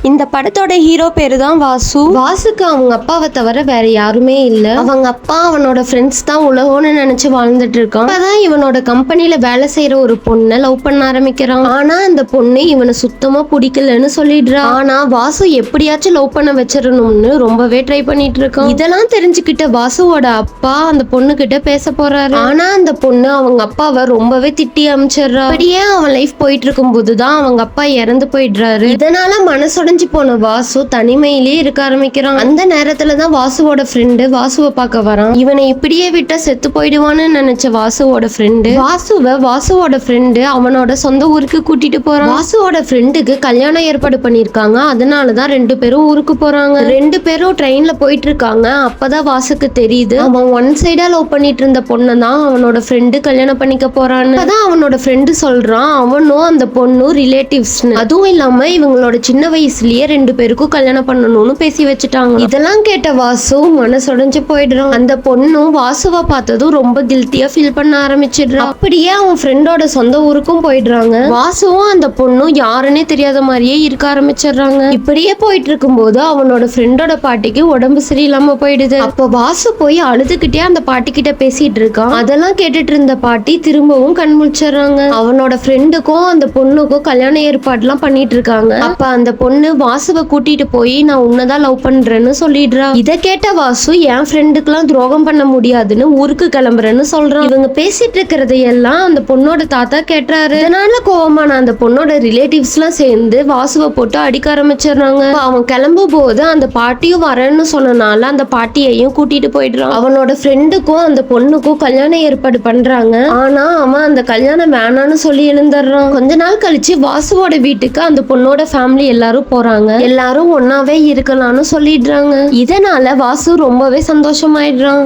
இந்த படத்தோட ஹீரோ பேரு தான் வாசு. வாசுக்கு அவங்க அப்பாவை தவிர வேற யாருமே இல்ல. அவங்க அப்பா அவனோட ஃப்ரெண்ட்ஸ் தான் உலகம்னு நினைச்சு வாழ்ந்துட்டு இருக்கான். அப்பதான் இவனோட கம்பெனில வேலை செய்யற ஒரு பொண்ணை லவ் பண்ண ஆரம்பிக்கிறான். ஆனா அந்த பொண்ணு இவனை சுத்தமா பிடிக்கலன்னு சொல்லிடுறா. ஆனா வாசு எப்படியாச்சும் லவ் பண்ண வச்சிடணும்னு ரொம்பவே ட்ரை பண்ணிட்டு இருக்கான். இதெல்லாம் தெரிஞ்சுக்கிட்ட வாசுவோட அப்பா அந்த பொண்ணு கிட்ட பேச போறாரு. ஆனா அந்த பொண்ணு அவங்க அப்பாவை ரொம்பவே திட்டி அமைச்சிடுறா. அப்படியே அவன் லைஃப் போயிட்டு இருக்கும் போதுதான் அவங்க அப்பா இறந்து போயிடுறாரு. இதனால மனசுடைஞ்சு போன வாசு தனிமையிலேயே இருக்க ஆரம்பிக்கிறான். அந்த நேரத்துலதான் வாசுவோட ஃப்ரெண்டு வாசுவை பார்க்க வரான். இவனை இப்படியே விட்டா செத்து போயிடுவான்னு நினைச்ச வாசுவோட ஃப்ரெண்டு வாசுவோட ஃப்ரெண்டு அவனோட சொந்த ஊருக்கு கூட்டிட்டு போறான். வாசுவோட ஃப்ரெண்டுக்கு கல்யாணம் ஏற்பாடு பண்ணிருக்காங்க. அதனாலதான் 2 பேரும் ஊருக்கு போறாங்க. 2 பேரும் ட்ரெயின்ல போயிட்டு இருக்காங்க. அப்பதான் வாசுக்கு தெரியுது அவன் ஒன் சைடா லவ் பண்ணிட்டு இருந்த பொண்ணை தான் அவனோட ஃப்ரெண்டு கல்யாணம் பண்ணிக்க போறான்னு. அதான் அவனோட ஃப்ரெண்டு சொல்றான் அவனும் அந்த பொண்ணும் ரிலேட்டிவ்ஸ். அதுவும் இல்லாம இவங்களோட சின்ன வயசுலயே 2 பேருக்கும் கல்யாணம் பண்ணணும்னு பேசி வச்சுட்டாங்க. இதெல்லாம் கேட்ட வாசு மனசுடைஞ்சு போயிடுறான். அந்த பொண்ணும் வாசுவை பார்த்ததும் ரொம்ப கில்ட்டியா ஃபீல் பண்ண ஆரம்பிச்சிடுறான். அப்படியே அவன் ஃப்ரெண்டோட சொந்த ஊருக்கும் போயிடுறாங்க. வாசுவும் அந்த பொண்ணும் யாருன்னே தெரியாத மாதிரியே இருக்க ஆரம்பிச்சிடுறாங்க. இப்படியே போயிட்டு இருக்கும்போது அவனோட ஃப்ரெண்டோட பாட்டிக்கு உடம்பு சரியில்லாம போயிடுது. அப்ப வாசு போய் அழுதுகிட்டே அந்த பாட்டி கிட்ட பேசிட்டு இருக்கான். அதெல்லாம் கேட்டுட்டு இருந்த பாட்டி திரும்பவும் கண் முழிச்சிடுறாங்க. அவனோட ஃப்ரெண்டுக்கும் அந்த பொண்ணுக்கும் கல்யாண ஏற்பாடுலாம் பண்ணிட்டு இருக்காங்க. அப்ப அந்த பொண்ணு வாசுவை கூட்டிட்டு போய் நான் உன்னதான் லவ் பண்றேன்னு சொல்லிடுறா. இத கேட்ட வாசு என் ஃப்ரெண்டுக்குலாம் துரோகம் பண்ண முடியாதுன்னு ஊருக்கு கிளம்புறேன்னு சொல்றான். இவங்க பேசிட்டு இருக்கிறதையெல்லாம் அந்த பொண்ணோட தாத்தா கேட்டாரு. இதனால கோவமான அந்த பொண்ணோட ரிலேட்டிவ்ஸ் எல்லாம் சேர்ந்து வாசுவை போட்டு அடிக்க ஆரம்பிச்சிடுறாங்க. அவன் கிளம்பும் போது அந்த பாட்டியும் வரேன்னு சொன்னனால அந்த பாட்டியையும் கூட்டிட்டு போயிடுறான். அவனோட ஃப்ரெண்டுக்கும் அந்த பொண்ணுக்கும் கல்யாணம் ஏற்பாடு பண்றாங்க. ஆனா அவன் அந்த கல்யாணம் வேணான்னு சொல்லி எழுந்துடுறான். கொஞ்ச நாள் கழிச்சு வாசுவோட வீட்டுக்கு அந்த பொண்ணோட ஃபேமிலி எல்லாரும் போறாங்க. எல்லாரும் ஒன்னாவே இருக்கலாம்னு சொல்லிடுறாங்க. இதனால வாசு ரொம்பவே சந்தோஷமாயிடுறான்.